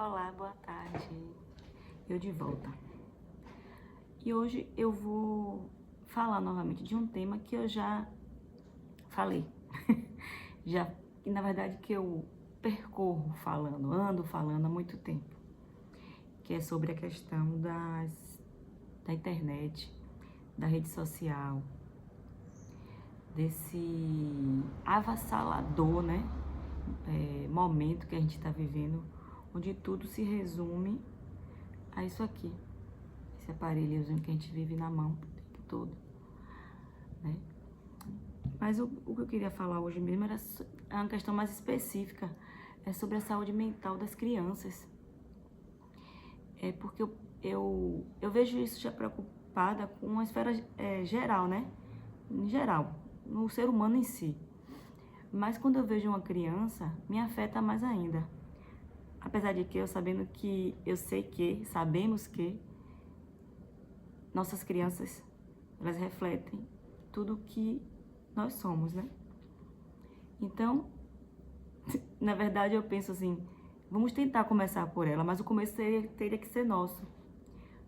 Olá, boa tarde. Eu de volta. E hoje eu vou falar novamente de um tema que eu já falei. E na verdade que eu percorro falando, ando falando há muito tempo. Que é sobre a questão da internet, da rede social, desse avassalador, né? Momento que a gente está vivendo, onde tudo se resume a isso aqui, esse aparelhozinho que a gente vive na mão o tempo todo, né? Mas o que eu queria falar hoje mesmo era uma questão mais específica, é sobre a saúde mental das crianças. É porque eu vejo isso já preocupada com uma esfera geral, né? Em geral, no ser humano em si. Mas quando eu vejo uma criança, me afeta mais ainda. Apesar de que sabemos que nossas crianças, elas refletem tudo que nós somos, né? Então, na verdade eu penso assim, vamos tentar começar por ela, mas o começo teria que ser nosso,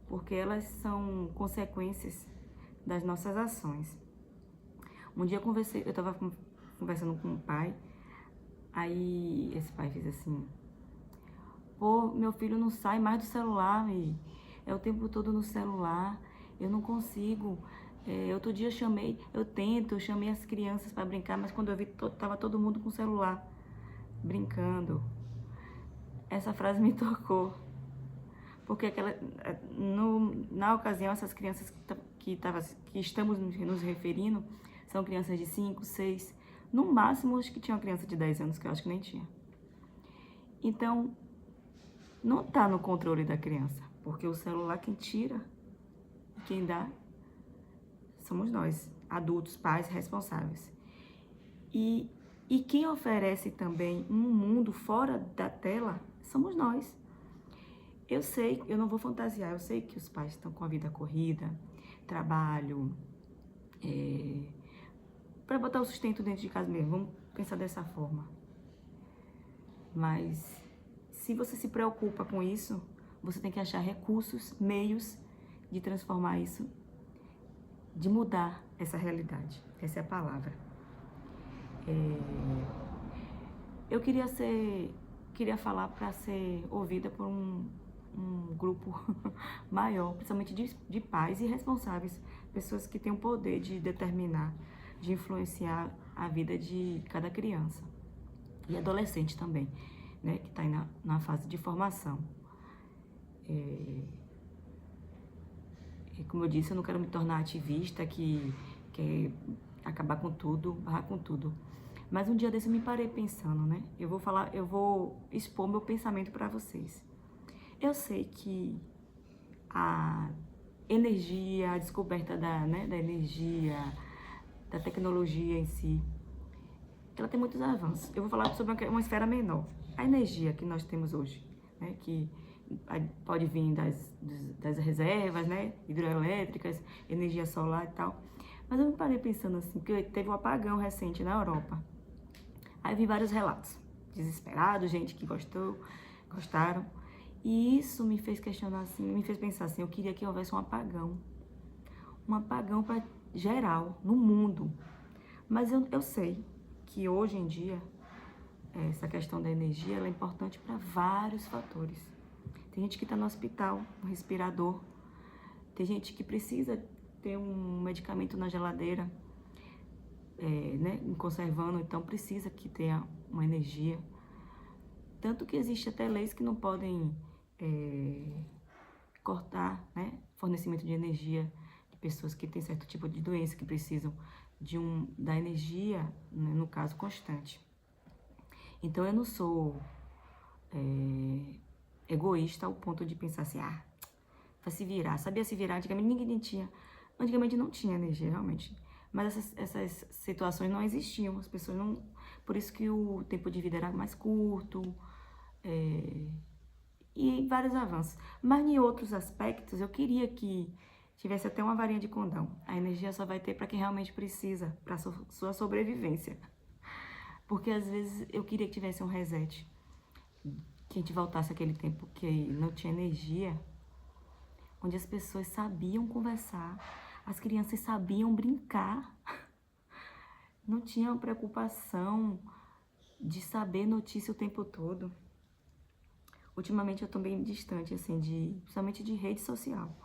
porque elas são consequências das nossas ações. Um dia eu estava conversando com um pai, aí esse pai fez assim: pô, meu filho não sai mais do celular, é o tempo todo no celular, eu não consigo. Outro dia eu chamei as crianças para brincar, mas quando eu vi, tava todo mundo com o celular, brincando. Essa frase me tocou, porque na ocasião, essas crianças que estamos nos referindo, são crianças de 5, 6, no máximo acho que tinha uma criança de 10 anos, que eu acho que nem tinha. Então, não está no controle da criança, porque o celular quem tira, quem dá, somos nós, adultos, pais responsáveis. E quem oferece também um mundo fora da tela, somos nós. Eu sei, eu não vou fantasiar, eu sei que os pais estão com a vida corrida, trabalho, para botar o sustento dentro de casa mesmo, vamos pensar dessa forma. Mas se você se preocupa com isso, você tem que achar recursos, meios de transformar isso, de mudar essa realidade. Essa é a palavra. Eu queria falar para ser ouvida por um grupo maior, principalmente de pais e responsáveis, pessoas que têm o poder de determinar, de influenciar a vida de cada criança e adolescente também, né, que está aí na fase de formação. Como eu disse, eu não quero me tornar ativista que quer acabar com tudo, barrar com tudo. Mas um dia desse eu me parei pensando, né? Eu vou expor meu pensamento para vocês. Eu sei que a energia, a descoberta da energia, da tecnologia em si, ela tem muitos avanços. Eu vou falar sobre uma esfera menor. A energia que nós temos hoje, né? Que pode vir das reservas, né? Hidroelétricas, energia solar e tal. Mas eu me parei pensando assim, porque teve um apagão recente na Europa. Aí vi vários relatos, desesperados, gente que gostaram. E isso me fez questionar assim, me fez pensar assim, eu queria que houvesse um apagão para geral, no mundo. Mas eu sei que hoje em dia, essa questão da energia, ela é importante para vários fatores. Tem gente que está no hospital, um respirador. Tem gente que precisa ter um medicamento na geladeira, né, conservando, então precisa que tenha uma energia. Tanto que existe até leis que não podem cortar, né, fornecimento de energia de pessoas que têm certo tipo de doença, que precisam da energia, né, no caso, constante. Então eu não sou egoísta ao ponto de pensar assim, vai se virar, sabia se virar, antigamente não tinha energia, realmente. Mas essas situações não existiam, as pessoas não... Por isso que o tempo de vida era mais curto, e vários avanços. Mas em outros aspectos, eu queria que tivesse até uma varinha de condão. A energia só vai ter para quem realmente precisa, para sua sobrevivência. Porque às vezes eu queria que tivesse um reset, que a gente voltasse àquele tempo que não tinha energia, onde as pessoas sabiam conversar, as crianças sabiam brincar, não tinham preocupação de saber notícia o tempo todo. Ultimamente eu tô bem distante, assim, principalmente de rede social,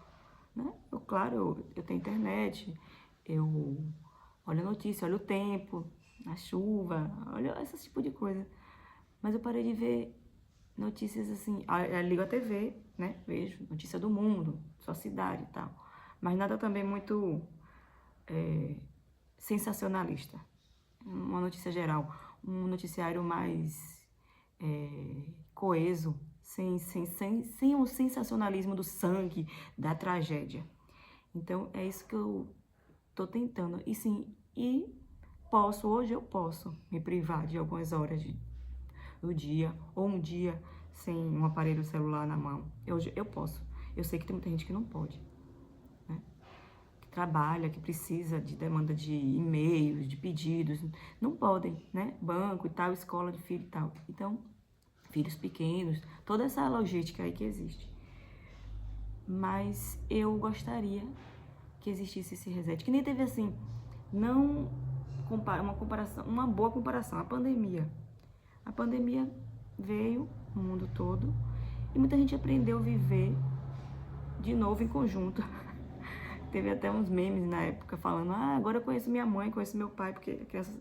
né? Eu tenho internet, eu olho a notícia, olho o tempo, a chuva, olho esse tipo de coisa. Mas eu parei de ver notícias assim, eu ligo a TV, né? Vejo notícia do mundo, sua cidade e tal. Mas nada também muito sensacionalista. Uma notícia geral, um noticiário mais coeso, sem o sensacionalismo do sangue, da tragédia. Então, é isso que eu tô tentando. E sim, hoje eu posso me privar de algumas horas do dia, ou um dia sem um aparelho celular na mão. Eu posso. Eu sei que tem muita gente que não pode, né? Que trabalha, que precisa de demanda de e-mails, de pedidos, não podem, né? Banco e tal, escola de filho e tal. Então, filhos pequenos, toda essa logística aí que existe. Mas eu gostaria que existisse esse reset, que nem teve assim, não uma boa comparação, a pandemia. A pandemia veio no mundo todo e muita gente aprendeu a viver de novo em conjunto. Teve até uns memes na época falando, agora eu conheço minha mãe, conheço meu pai, porque a criança,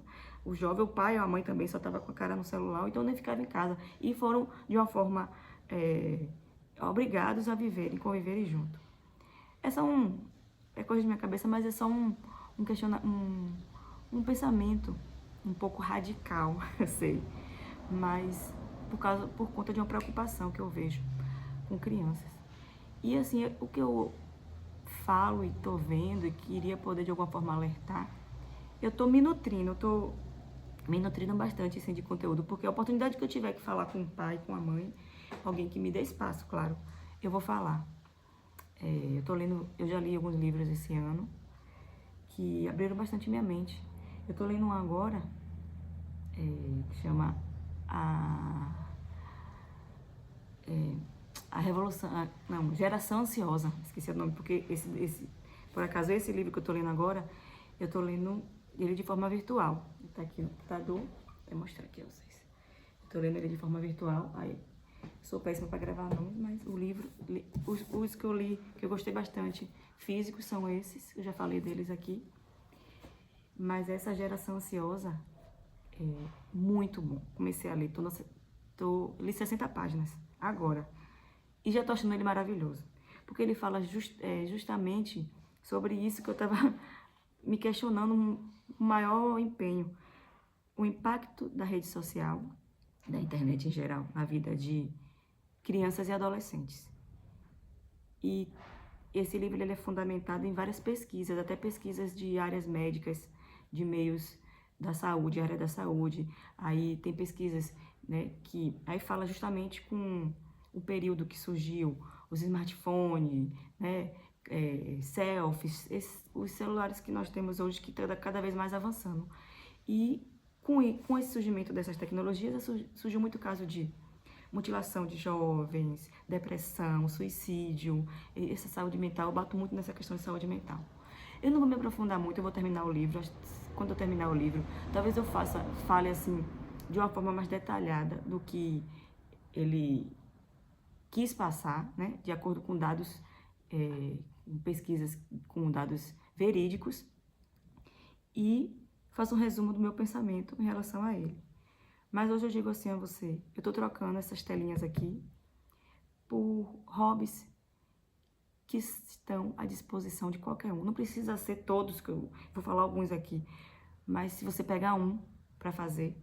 o jovem, o pai ou a mãe também só estava com a cara no celular, então nem ficava em casa. E foram, de uma forma, obrigados a viverem, conviverem junto. É coisa de minha cabeça, mas é só um pensamento um pouco radical, eu sei. Mas por conta de uma preocupação que eu vejo com crianças. E assim, o que eu falo e tô vendo e queria poder de alguma forma alertar, eu tô me nutrindo bastante assim, de conteúdo, porque a oportunidade que eu tiver que falar com o pai, com a mãe, alguém que me dê espaço, claro, eu vou falar. Eu já li alguns livros esse ano que abriram bastante minha mente. Eu tô lendo um agora, que chama a Revolução, não, Geração Ansiosa, esqueci o nome, porque por acaso esse livro que eu tô lendo agora, eu tô lendo ele de forma virtual. Tá aqui no computador, vou mostrar aqui a vocês. Eu tô lendo ele de forma virtual, aí sou péssima para gravar nomes, mas o livro, os que eu li, que eu gostei bastante, físicos são esses, eu já falei deles aqui. Mas essa Geração Ansiosa é muito bom. Comecei a ler, li 60 páginas agora. E já tô achando ele maravilhoso. Porque ele fala justamente sobre isso que eu tava me questionando um maior empenho. O impacto da rede social, da internet em geral, na vida de crianças e adolescentes. E esse livro ele é fundamentado em várias pesquisas, até pesquisas de áreas médicas, de meios da saúde, área da saúde. Aí tem pesquisas, né, que aí fala justamente com o período que surgiu os smartphones, né, selfies, os celulares que nós temos hoje que está cada vez mais avançando. E com esse surgimento dessas tecnologias, surgiu muito caso de mutilação de jovens, depressão, suicídio, essa saúde mental. Eu bato muito nessa questão de saúde mental. Eu não vou me aprofundar muito, eu vou terminar o livro. Quando eu terminar o livro, talvez eu fale assim, de uma forma mais detalhada do que ele quis passar, né? De acordo com dados, pesquisas com dados verídicos. E faço um resumo do meu pensamento em relação a ele. Mas hoje eu digo assim a você, eu tô trocando essas telinhas aqui por hobbies que estão à disposição de qualquer um. Não precisa ser todos, que eu vou falar alguns aqui, mas se você pegar um para fazer,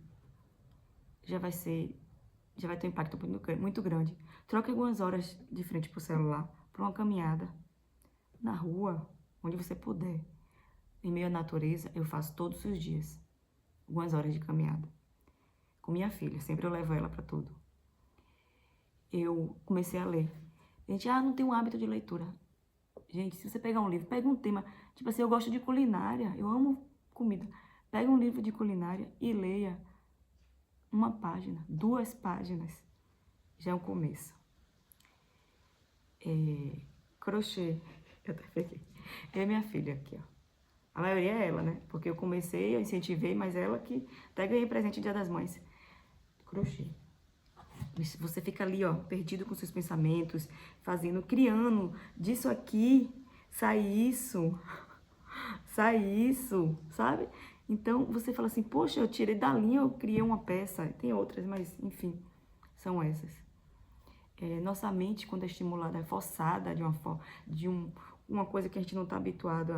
já vai ter um impacto muito grande. Troque algumas horas de frente pro celular, para uma caminhada na rua, onde você puder. Em meio à natureza, eu faço todos os dias algumas horas de caminhada. Com minha filha, sempre eu levo ela para tudo. Eu comecei a ler. Gente, não tem um hábito de leitura. Gente, se você pegar um livro, pega um tema. Tipo assim, eu gosto de culinária, eu amo comida. Pega um livro de culinária e leia uma página, 2 páginas. já é um começo. Crochê, eu até peguei. É minha filha aqui, ó. A maioria é ela, né? Porque eu comecei, eu incentivei, mas ela que até ganhei presente no Dia das Mães. Crochê. Você fica ali, ó, perdido com seus pensamentos, fazendo, criando disso aqui, sai isso, sabe? Então, você fala assim, poxa, eu tirei da linha, eu criei uma peça. Tem outras, mas, enfim, são essas. Nossa mente, quando é estimulada, é forçada uma coisa que a gente não está habituado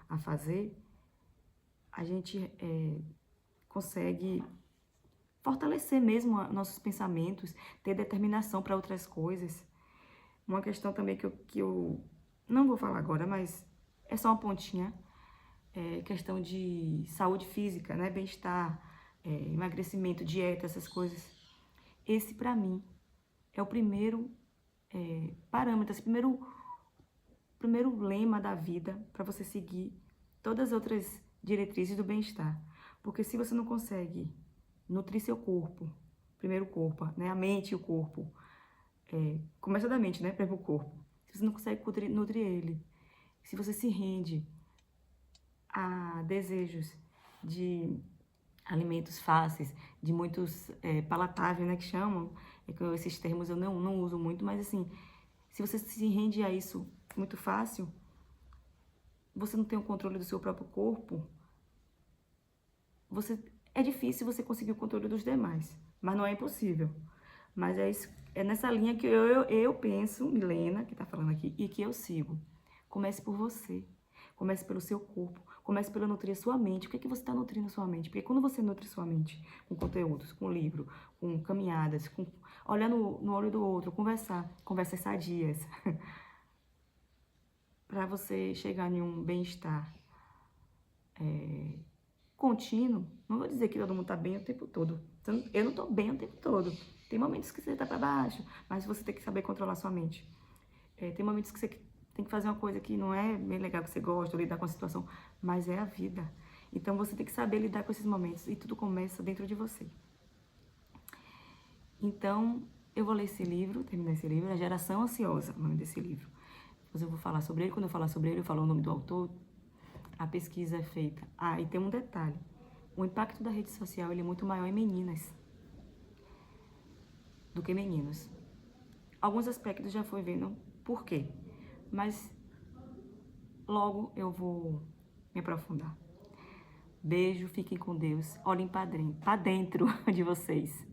a fazer, a gente consegue fortalecer mesmo nossos pensamentos, ter determinação para outras coisas. Uma questão também que eu não vou falar agora, mas é só uma pontinha, questão de saúde física, né? Bem-estar, emagrecimento, dieta, essas coisas. Esse, para mim, é o primeiro parâmetro, esse primeiro lema da vida para você seguir todas as outras diretrizes do bem-estar. Porque se você não consegue nutrir seu corpo, primeiro o corpo, né? A mente e o corpo, começa da mente, né? Para o corpo. Se você não consegue nutrir ele, se você se rende a desejos de alimentos fáceis, de muitos palatáveis, né, que chamam, que esses termos eu não uso muito, mas assim, se você se rende a isso muito fácil, você não tem o controle do seu próprio corpo, é difícil você conseguir o controle dos demais, mas não é impossível. Mas é nessa linha que eu penso, Milena, que está falando aqui, e que eu sigo. Comece por você. Comece pelo seu corpo. Comece pelo nutrir a sua mente. O que é que você está nutrindo a sua mente? Porque quando você nutre sua mente com conteúdos, com livro, com caminhadas, com olhar no olho do outro, conversas sadias, para você chegar em um bem-estar contínuo, não vou dizer que todo mundo está bem o tempo todo. Eu não estou bem o tempo todo. Tem momentos que você está para baixo, mas você tem que saber controlar sua mente. Tem momentos que você tem que fazer uma coisa que não é bem legal, que você gosta, ou lidar com a situação, mas é a vida. Então você tem que saber lidar com esses momentos e tudo começa dentro de você. Então, eu vou ler esse livro, terminar esse livro, A Geração Ansiosa, o nome desse livro. Depois eu vou falar sobre ele, quando eu falar sobre ele, eu falo o nome do autor, a pesquisa é feita. E tem um detalhe. O impacto da rede social ele é muito maior em meninas do que meninos. Alguns aspectos já fui vendo por quê, mas logo eu vou me aprofundar. Beijo, fiquem com Deus. Olhem para dentro de vocês.